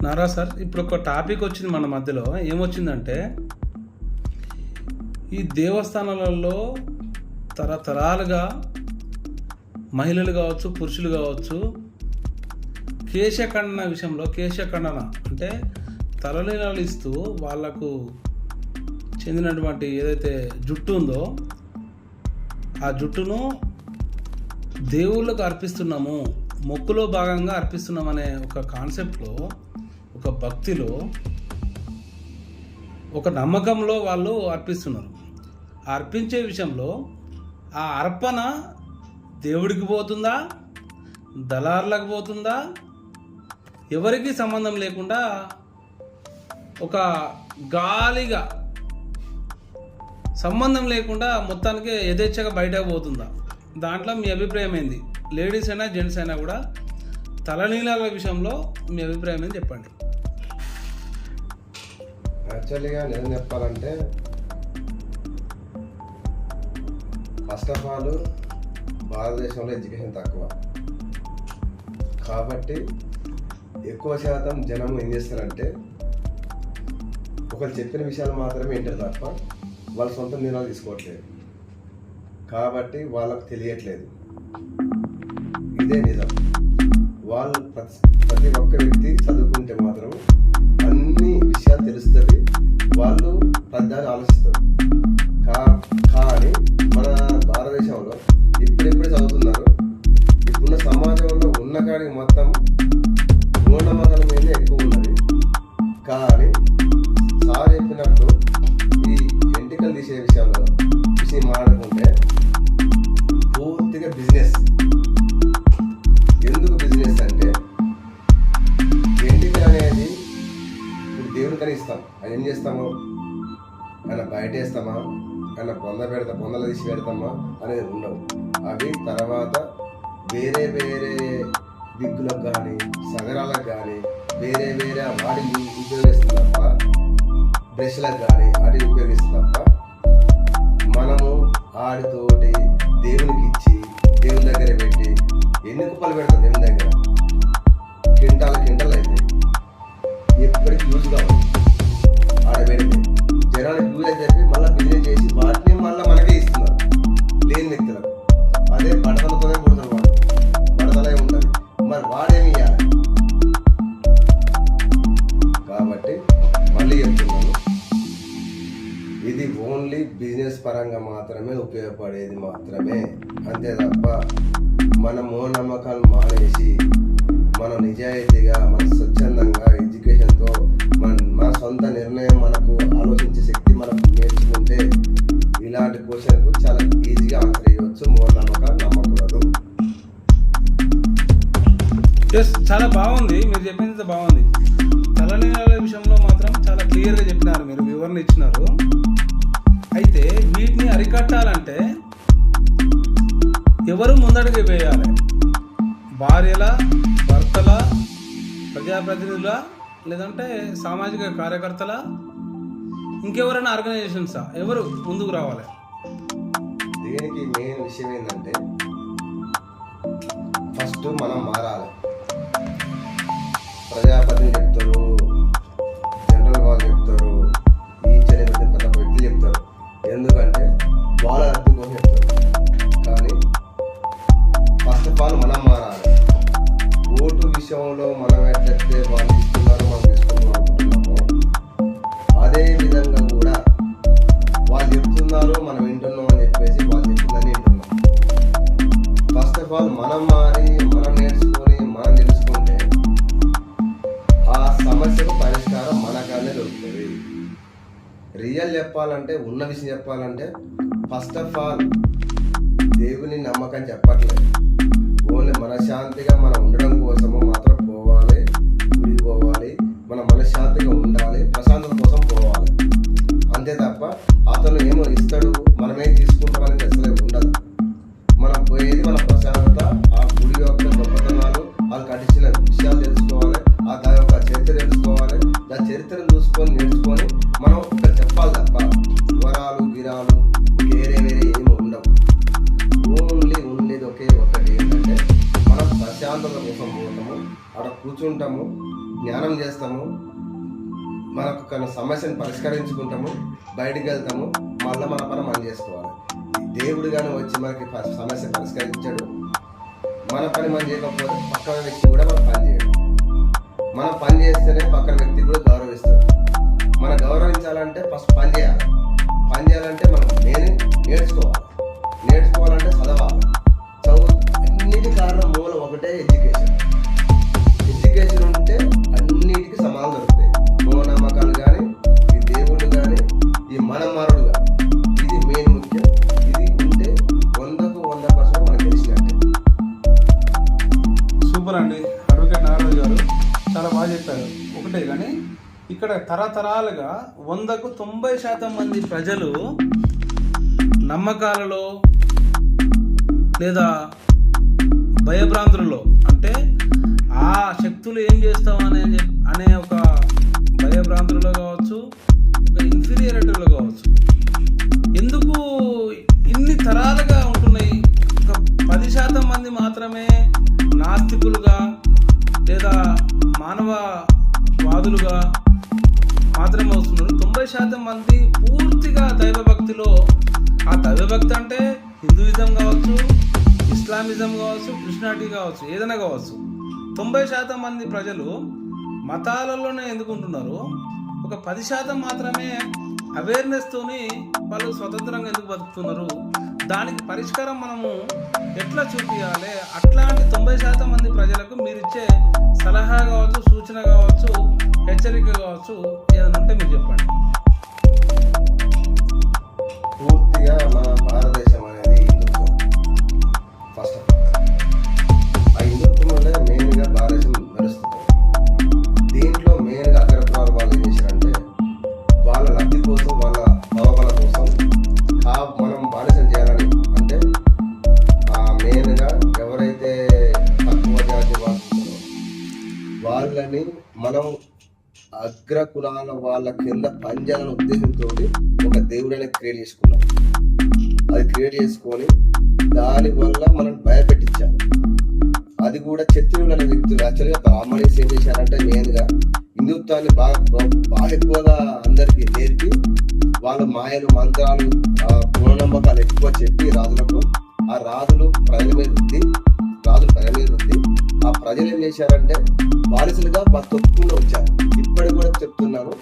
Nara sir, ఇప్పుడు ఒక topic వచ్చింది మన మధ్యలో. ఏమొచ్చిందంటే, ఈ దేవస్థానాలలో తరతరాలుగా మహిళలు కావచ్చు, పురుషులు కావచ్చు, కేశఖండన విషయంలో, కేశఖండన అంటే తలనీలాలు ఇస్తూ వాళ్లకు చెందినటువంటి ఏదైతే జుట్టు ఉందో ఆ జుట్టును దేవుళ్ళకు అర్పిస్తున్నాము, మొక్కులో భాగంగా అర్పిస్తున్నామనే ఒక కాన్సెప్ట్లో, ఒక భక్తిలో, ఒక నమ్మకంలో వాళ్ళు అర్పిస్తున్నారు. ఆ అర్పించే విషయంలో ఆ అర్పణ దేవుడికి పోతుందా, దళార్లకు పోతుందా, ఎవరికి సంబంధం లేకుండా ఒక గాలిగా సంబంధం లేకుండా మొత్తానికి యథేచ్ఛగా బయటకు పోతుందా? దాంట్లో మీ అభిప్రాయం ఏంది? లేడీస్ అయినా జెంట్స్ అయినా కూడా తలనీలాల విషయంలో మీ అభిప్రాయం ఏంది చెప్పండి. యాక్చువల్గా నేను చెప్పాలంటే, ఫస్ట్ ఆఫ్ ఆల్ భారతదేశంలో ఎడ్యుకేషన్ తక్కువ కాబట్టి ఎక్కువ శాతం జనం ఏం చేస్తారంటే ఒకరు చెప్పిన విషయాలు మాత్రమే వింటారు తప్ప వాళ్ళ సొంత నిర్ణయాలు తీసుకోవట్లేదు. కాబట్టి వాళ్ళకు తెలియట్లేదు. ఇదే నిజం. వాళ్ళు ప్రతి ఒక్క వ్యక్తి చదువుకుంటే మాత్రం అన్ని విషయాలు తెలుస్తుంది, వాళ్ళు పెద్దగా ఆలోచిస్తారు. కానీ మన భారతదేశంలో ఇప్పుడిప్పుడే చదువుతున్నారు. ఇప్పుడున్న సమాజంలో ఉన్న కాడికి మొత్తం మూఢనమ్మకాల మీదే ఎక్కువ ఉన్నది. కానీ సార్ చెప్పినట్టు ఈ ఎంటికలు తీసే విషయంలో మాట్లాడుకుంటే పూర్తిగా బిజినెస్. ఎందుకు బిజినెస్ అంటే, ఎంటికలు అనేది ఇప్పుడు దేవుడికని ఇస్తాం, అది ఏం చేస్తాము, ఆయన బయట వేస్తామా, ఆయన పొందలు తీసి పెడతామా అనేది ఉండవు. అవి తర్వాత వేరే వేరే విగ్గులకు కానీ సగరాలకు కానీ వేరే వేరే వాటిని ఉపయోగిస్తుంది తప్ప, బ్రష్లకు కానీ వాటిని ఉపయోగిస్తుంది తప్ప, మనము ఆడితోటి దేవునికి ఇచ్చి దేవుని దగ్గర పెట్టి ఎన్ని కుప్పలు పెడతాం దేవుని దగ్గర, కింటాలు అవుతాయి, ఎప్పటికీ యూజ్ కావాలి. ఆడ పెడితే జనానికి యూజ్ అని చెప్పి మళ్ళీ బిజినెస్ చేసి వాటిని మళ్ళీ మనకే ఇస్తున్నారు లేని వ్యక్తులకు. అదే బడతలతోనే పుడతారు, వాడు బడతలే ఉంటుంది, మరి వాడేమి ఇవ్వాలి? కాబట్టి మళ్ళీ చెప్తున్నాను, ఇది ఓన్లీ బిజినెస్ పరంగా మాత్రమే ఉపయోగపడేది మాత్రమే, అంతే తప్ప మన మూఢనమ్మకాలు మానేసి మనం నిజాయితీగా, మన స్వచ్ఛందంగా ఎడ్యుకేషన్తో మన సొంత నిర్ణయం మనకు ఆలోచించే శక్తి మనకు నేర్చుకుంటే ఇలాంటి క్వశ్చన్కు చాలా ఈజీగా ఆన్సర్ ఇవ్వచ్చు. మూఢనమ్మకాలు నమ్మకూడదు. చాలా బాగుంది, మీరు చెప్పింది బాగుంది. తలనీలాల విషయంలో మాత్రం చాలా క్లియర్గా చెప్పినారు, మీరు వివరణ ఇచ్చినారు. అయితే వీటిని అరికట్టాలంటే ఎవరు ముందడుగు వేయాలి? భార్యల, భర్తల, ప్రజాప్రతినిధుల, లేదంటే సామాజిక కార్యకర్తల, ఇంకెవరైనా ఆర్గనైజేషన్సా? ఎవరు ముందుకు రావాలి? దీనికి మెయిన్ విషయం ఏంటంటే, ఫస్ట్ మనం మారాలి. ప్రజాప్రతినిధులు చెప్తారు, జనరల్ వాళ్ళు చెప్తారు, ఈచ్ అనే ప్రతి వ్యక్తులు చెప్తారు. ఎందుకంటే వాళ్ళ రద్దు కోసం చెప్తారు. కానీ ఫస్ట్ ఆఫ్ ఆల్ మనం మారాలి. ఓటు విషయంలో మనం ఎట్లయితే వాళ్ళు ఇస్తున్నారు, మనం తీసుకుంటున్నాం అనుకుంటున్నామో, అదే విధంగా కూడా వాళ్ళు చెప్తున్నారు, మనం వింటున్నాం అని చెప్పేసి వాళ్ళు చెప్పిందని వింటున్నాం. ఫస్ట్ ఆఫ్ ఆల్ మనం మారి, మనం నేర్చుకొని, మనం తెలుసుకుంటే ఆ సమస్యకు పరిష్కారం మనకనే దొరుకుతుంది. రియల్ చెప్పాలంటే, ఉన్న విషయం చెప్పాలంటే, ఫస్ట్ ఆఫ్ ఆల్ దేవుని నమ్మకం చెప్పట్లేదు. ఓన్లీ మనశ్శాంతిగా మనం ఉండడం కోసము మాత్రం పోవాలి, గుడికి పోవాలి, మన మనశ్శాంతిగా ఉండాలి, ప్రశాంతత కోసం పోవాలి. అంతే తప్ప అతను ఏమో ఇస్తాడు, మనమేం తీసుకుంటామని అసలే ఉండదు. మనం పోయేది మన ప్రశాంతత, ఆ గుడి యొక్క గొప్పతనాలు, వాళ్ళు కట్టించిన విషయాలు తెలుసుకోవాలి, దాని యొక్క చరిత్ర తెలుసుకోవాలి. దాని చరిత్రను చూసుకొని నేర్చుకొని మనం ఇక్కడ చెప్పాలి తప్ప వరాలు గిరాలు వేరే వేరే ఏమి ఉండవు. ఓన్లీ ఉండేది ఒకే ఒక్కటి ఏంటంటే, మనం ప్రశాంతత కోసం పోతాము, అక్కడ కూర్చుంటాము, జ్ఞానం చేస్తాము, మనకు కొన్ని సమస్యను పరిష్కరించుకుంటాము, బయటికి వెళ్తాము, మళ్ళీ మన పని మనం చేసుకోవాలి. దేవుడు కానీ వచ్చి మనకి సమస్య పరిష్కరించాడు, మన పని మనం చేయకపోతే పక్కన వ్యక్తి కూడా మన పని చేయడు. మనం పని చేస్తేనే పక్కన వ్యక్తి కూడా గౌరవిస్తాడు. మనం గౌరవించాలంటే ఫస్ట్ పని చేయాలి. పని చేయాలంటే మనం నేర్చుకోవాలంటే చదవాలి. చదువు అన్నిటి కారణం మూలం ఒకటే ఎడ్యుకేషన్. ఎడ్యుకేషన్ ఉంటే అన్నిటికీ సమాధానం దొరుకుతాయి. మూఢనమ్మకాలు కానీ, ఈ దేవుళ్ళు కానీ, ఈ మనమారుడు కానీ, ఇది మెయిన్ ముఖ్యం. ఇది ఉంటే 100% మనకు తెలిసినట్టే. సూపర్ అండి, అడ్వకేట్ నాగరాజు గారు చాలా బాగా చెప్పారు. ఒకటే కానీ ఇక్కడ తరతరాలుగా 100కు 90% మంది ప్రజలు నమ్మకాలలో లేదా భయభ్రాంతులలో, అంటే ఆ శక్తులు ఏం చేస్తామనే అనే ఒక భయభ్రాంతులలో కావచ్చు, ఒక ఇన్ఫీరియారిటీలో కావచ్చు. ఎందుకు ఇన్ని తరాలుగా ఉంటున్నాయి? ఒక 10% మంది మాత్రమే నాస్తికులుగా లేదా మానవవాదులుగా మాత్రమే వస్తున్నారు. 90% మంది పూర్తిగా దైవభక్తిలో, ఆ దైవభక్తి అంటే హిందూయిజం కావచ్చు, ఇస్లామిజం కావచ్చు, క్రిస్టియానిటీ కావచ్చు, ఏదైనా కావచ్చు. 90% మంది ప్రజలు మతాలలోనే ఎందుకు ఉంటున్నారు? ఒక 10% మాత్రమే అవేర్నెస్తోని వాళ్ళు స్వతంత్రంగా ఎందుకు బతుకుతున్నారు? దానికి పరిష్కారం మనము ఎట్లా చూపించాలి? అట్లాంటి 90% మంది ప్రజలకు మీరు ఇచ్చే సలహా కావచ్చు, సూచన కావచ్చు, హెచ్చరిక కావచ్చు, ఏదైనా ఉంటే మీరు చెప్పండి. పూర్తిగా మన భారతదేశం అనేది హిందుత్వం. ఫస్ట్ ఆఫ్ ఆల్ ఆ హిందుత్వం వల్లే మెయిన్గా భారతదేశం నడుస్తుంది. దీంట్లో మెయిన్గా అగ్రకులాల వాళ్ళు ఏం చేశారంటే వాళ్ళ లబ్ధి కోసం, వాళ్ళ భవబల కోసం మనం బానిసం చేయాలని, అంటే మెయిన్గా ఎవరైతే తక్కువ జాతి వాళ్ళు వాళ్ళని మనం అగ్ర కులాల వాళ్ళ కింద పనిచేయాలనే ఉద్దేశంతో ఒక దేవుడైనా క్రియేట్ చేసుకున్నాం. అది క్రియేట్ చేసుకొని దానివల్ల మనం భయపెట్టించారు. అది కూడా క్షత్రియులు అనే వ్యక్తులు యాక్చువల్గా బ్రాహ్మణీస్ ఏం చేశారంటే మెయిన్గా హిందుత్వాన్ని బాగా ఎక్కువగా అందరికీ నేర్పి వాళ్ళ మాయలు, మంత్రాలు, మూఢనమ్మకాలు ఎక్కువ చెప్పి రాజులకు, ఆ రాజులు ప్రజల మీద రుద్ది ఆ ప్రజలు ఏం చేశారంటే బానిసలుగా బతుకుంటూ వచ్చారు. ఇప్పటికి కూడా చెప్తున్నాను,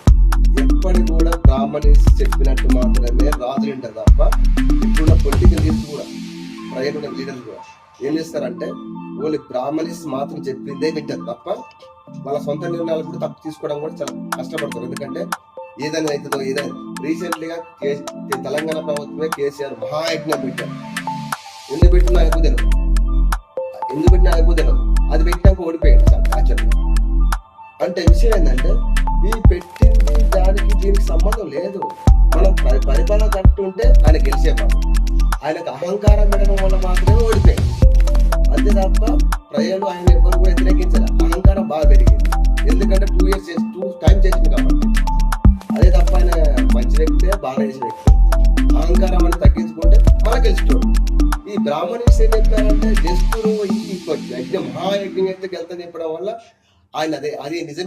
ఎప్పటికి కూడా బ్రాహ్మణీస్ చెప్పినట్టు మాత్రమే రాజులు ఉంటారు తప్ప ఇప్పుడున్న పొలిటికల్ లీడర్స్ కూడా, ప్రజలున్న లీడర్స్ కూడా ఏం చేస్తారంటే ఓన్లీ బ్రాహ్మణీస్ మాత్రం చెప్పిందే వింటారు తప్ప వాళ్ళ సొంత నిర్ణయాలు కూడా తప్పు తీసుకోవడం కూడా చాలా కష్టపడతారు. ఎందుకంటే ఏదైనా అవుతుందో ఏదైనా. రీసెంట్లీగా తెలంగాణ ప్రభుత్వమే కేసీఆర్ మహాయజ్ఞం పెట్టారు. ఎందుకు పెట్టినా అయిపోతాను, అది పెట్టినాక ఓడిపోయాడు సార్ యాక్చువల్గా. అంటే విషయం ఏంటంటే ఈ పెట్టింది దానికి దీనికి సంబంధం లేదు. మనం పరిపాలన కట్టుంటే ఆయన గెలిచేవాడు. ఆయనకు అహంకారం పెట్టడం వల్ల మాత్రమే ఓడిపోయాడు. అంతే తప్ప ప్రజలు ఆయన ఎవరు కూడా వ్యతిరేకించారు. అహంకారం బాగా పెరిగింది, ఎందుకంటే 2 years 2 times చేసింది కాబట్టి. అదే తప్ప ఆయన మంచి వ్యక్తే, బాగా చేసే వ్యక్తి. అహంకారం అని తగ్గించుకుంటే మన గెలుచుకోడు. ఈ బ్రాహ్మణీస్ ఏం చెప్పారంటే జస్ట్ ఈ యజ్ఞం మహాయజ్ఞం అయితే గెలుతా చెప్పడం వల్ల ఆయన అది నిజమే.